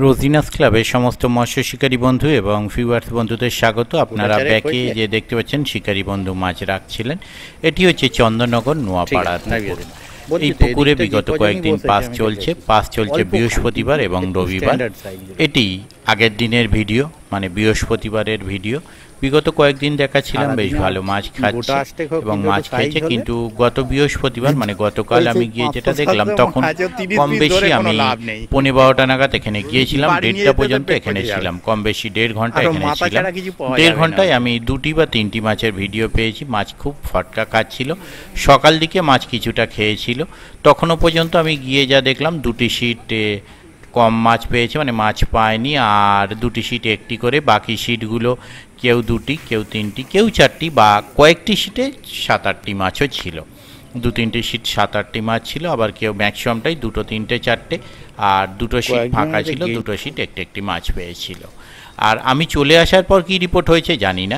রোজিনাস ক্লাবের সমস্ত মৎস্য শিকারী বন্ধু এবং ভিউয়ার্স বন্ধুদের স্বাগত। আপনারা ব্যাকে যে দেখতে পাচ্ছেন শিকারী বন্ধু মাছ রাখছিলেন, এটি হচ্ছে চন্দননগর নোয়াপাড়ার পুকুর। এই পুকুরে বিগত কয়েকদিন পাস চলছে বৃহস্পতিবার এবং রবিবার। এটি আগের দিনের ভিডিও, মানে বৃহস্পতিবারের ভিডিও। বিগত কয়েকদিন দেখাচ্ছিলাম বেশ ভালো মাছ খাচ্ছে এবং মাছ খেয়েছে, কিন্তু গত বৃহস্পতিবার মানে গতকাল আমি গিয়ে যেটা দেখলাম, তখন কম বেশি আমি 12:15 নাগাদ এখানে গিয়েছিলাম, 1:30 পর্যন্ত এখানে ছিলাম, কম বেশি 1.5 ঘন্টা এখানে ছিলাম। 1.5 ঘন্টায় আমি 2টি বা 3টি মাছের ভিডিও পেয়েছি। মাছ খুব ফটকা খাচ্ছিল। সকাল দিকে মাছ কিছুটা খেয়েছিল, তখনও পর্যন্ত আমি গিয়ে যা দেখলাম 2টি সিটে কম মাছ পেয়েছে, মানে মাছ পায়নি। আর 2টি সিট একটি করে, বাকি সিটগুলো কেউ 2টি, কেউ 3টি, কেউ 4টি, বা কয়েকটি সিটে 7-8টি মাছও ছিল। 2-3টে সিট 7-8টি মাছ ছিল, আবার কেউ ম্যাক্সিমামটাই 2, 3, 4টে, আর 2টো সিট ফাঁকা ছিল, 2টো সিট একটি মাছ পেয়েছিল। আর আমি চলে আসার পর কি রিপোর্ট হয়েছে জানি না,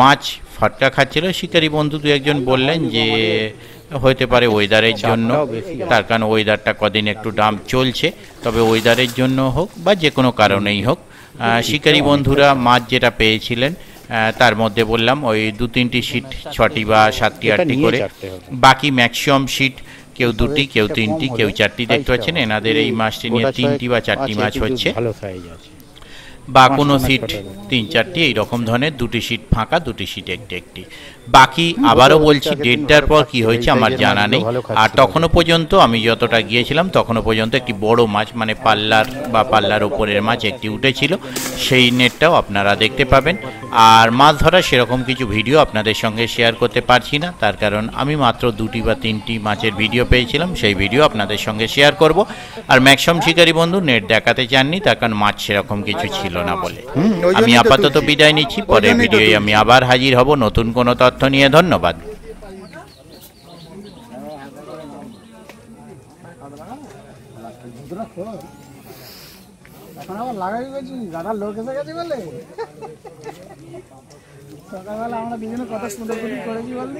মাছ ফটকা খাচ্ছিল। শিকারী বন্ধু 2-1জন বললেন যে হতে পারে ওয়েদারের জন্য, তার কারণ ওয়েদারটা কদিন একটু ডাম্প চলছে, তবে ওয়েদারের জন্য হোক বা যে কোনো কারণেই হোক, শিকারী বন্ধুরা মাছ যেটা পেয়েছিলেন তার মধ্যে বললাম ওই 2-3টি সিট 6টি বা 7টি 8টি করে, বাকি ম্যাক্সিমাম সিট কেউ 2টি, কেউ 3টি, কেউ 4টি। দেখতে পাচ্ছেন এনাদের এই মাছটি নিয়ে 3টি বা 4টি মাছ হচ্ছে, বা কোনো সিট 3-4টি, এইরকম ধরনের 2টি সিট ফাঁকা, 2টি সিট একটি। বাকি আবারও বলছি 1:30টার পর কি হয়েছে আমার জানা নেই। আর তখনও পর্যন্ত আমি যতটা গিয়েছিলাম তখনও পর্যন্ত একটি বড় মাছ, মানে পাল্লার ওপরের মাছ একটি উঠেছিল, সেই নেটটাও আপনারা দেখতে পাবেন। আর মাছ ধরার সেরকম কিছু ভিডিও আপনাদের সঙ্গে শেয়ার করতে পারছি না, তার কারণ আমি মাত্র 2টি বা 3টি মাছের ভিডিও পেয়েছিলাম, সেই ভিডিও আপনাদের সঙ্গে শেয়ার করব। আর ম্যাক্সিমাম শিকারী বন্ধু নেট দেখাতে চাননি, তার কারণ মাছ সেরকম কিছু ছিল না বলে। আমি আপাতত বিদায় নিচ্ছি, পরের ভিডিওয়ে আমি আবার হাজির হব নতুন কোনো তথ্য নিয়ে। ধন্যবাদ। এখন আবার লাগাই গেছি, দাদার লোক এসে গেছে বলে সকালবেলা আমরা দুজনে কত সুন্দর করেছি বললি।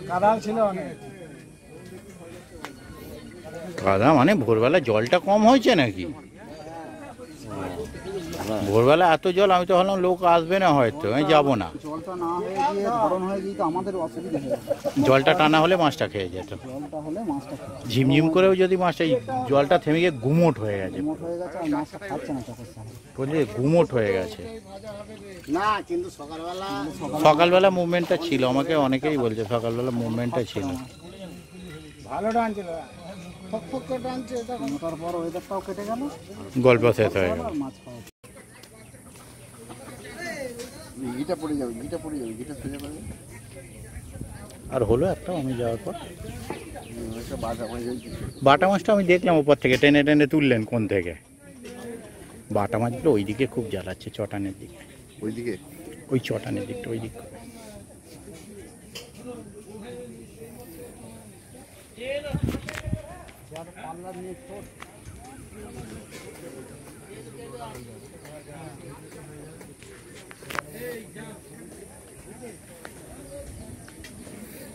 কাদা ছিল অনেক। কাদা মানে ভোরবেলা জলটা কম হয়েছে নাকি? ভোরবেলা এত জল, আমি তো ভাবলাম লোক আসবে না, হয়তো আমি যাবো না। জলটা না হয়ে গিয়ে ধরন হয়ে গিয়ে তো আমাদের অসুবিধা হয়ে যায়। জলটা টানা হলে মাছটা খেয়ে যেত। জলটা হলে মাছটা ঝিমঝিম করেও যদি মাছটা, জলটা থেমে গিয়ে গুমোট হয়ে গেছে, মোট হয়ে গেছে, আর মাছটা খাচ্ছে না চোখের সামনে, বুঝলি, গুমোট হয়ে গেছে। না কিন্তু সকালবেলা মুভমেন্টটা ছিল, আমাকে অনেকেই বলছে সকালবেলা মুভমেন্টটা ছিল, ভালো টানছিল, ফক ফক করে টানছে। তারপর ওয়েদারটাও কেটে গেল, গল্প শেষ হয়ে গেল। মাছ খাওয়া গিটা পড়ে যাবে, গিটা সোজা করে। আর হলো একটা, আমি যাওয়ার পর বাটা মাছটা আমি দেখলাম উপর থেকে টেনে টেনে তুললেন কোন থেকে। বাটা মাছগুলো ওইদিকে খুব জ্বালাচ্ছে, চটানের দিকে, ওইদিকে ওই চটানের দিকটা, ওই দিক।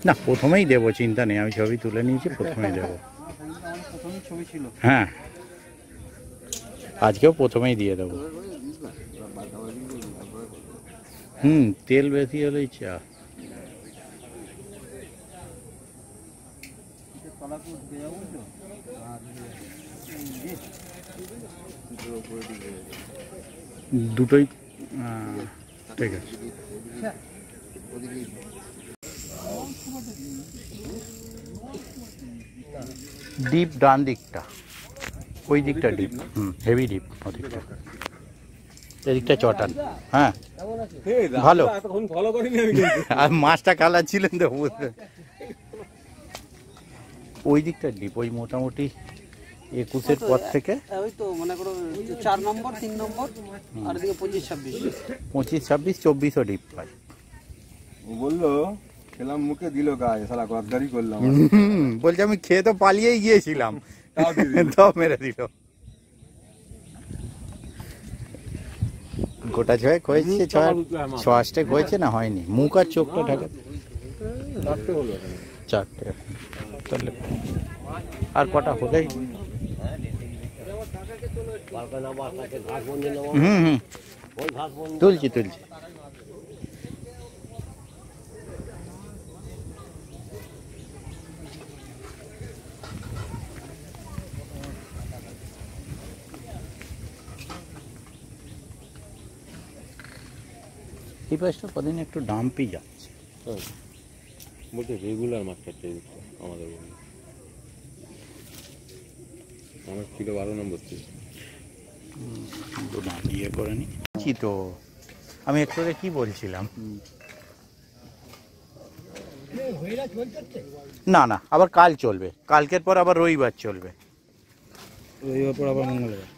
না, প্রথমেই দেবো, চিন্তা নেই, আমি ছবি তুলে নিয়েছি, প্রথমেই দেবো। হ্যাঁ, আজকেও প্রথমেই দিয়ে দেবো। তেল বেশি হলেই চা। দুটোই ঠিক আছে। ডিপ ডান দিকটা, ওই দিকটা ডিপ, হেভি ডিপ ওদিকটা, এদিকটা চটান। হ্যাঁ ভালো, আর মাছটা কালার ছিলেন তো, ওই দিকটা ডিপ, ওই মোটামুটি 21-এর পর থেকে ওই তো মনে করো 4 নম্বর 3 নম্বর, আর এদিকে 25-26 24ও ডিপ পাই। ও বললো খেলাম, মুখে দিল গায়ে, শালা গদ্দারি করলাম। বলছে আমি খেয়ে তো পালিয়েই গিয়েছিলাম, তাও মেরে দিল। গোটা ছয়েক হয়েছে, 6-8 হয়েছে না, হয়নি। মুখ আর চোখটা ঢাকা 4টে, তাহলে আর কটা হলেই হুম তুলছি এই পাশটা কদিন একটু ডাম্পই যাচ্ছে। বলতে রেগুলার মাছ কাটতে আমাদের আমার থেকে 12 নম্বর থেকে ইয়ে করে নিচ্ছি তো। আমি একটু কি বলছিলাম, না না আবার কাল চলবে, কালকের পর আবার রবিবার চলবে, রবিবার পর আবার মঙ্গলবার।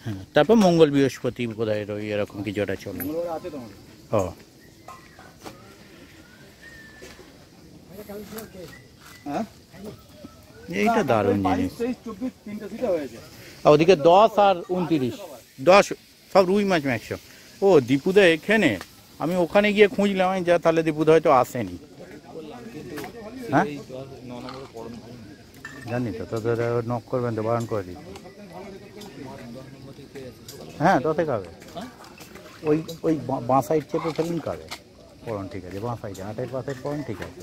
হ্যাঁ তারপর মঙ্গল বৃহস্পতি বোধহয় রবি এরকম কিছু একটা চলবে। ও এইটা দারুণ জিনিস। ওদিকে 10 আর 29, 10 সব রুই মাছ ম্যাক্সিমাম। ও দীপুদা এখানে, আমি ওখানে গিয়ে খুঁজলাম, আমি যা তাহলে দীপুদা হয়তো আসেনি। হ্যাঁ জানি তো, তোদের নক করবেন তো, বারণ করে দিই। হ্যাঁ তোতে খাবে, ওই ওই বাঁ সাইড চেপে ফেলুন খাবে পড়ন, ঠিক আছে বাঁ সাইডে 8-এর পাশের পড়ন, ঠিক আছে।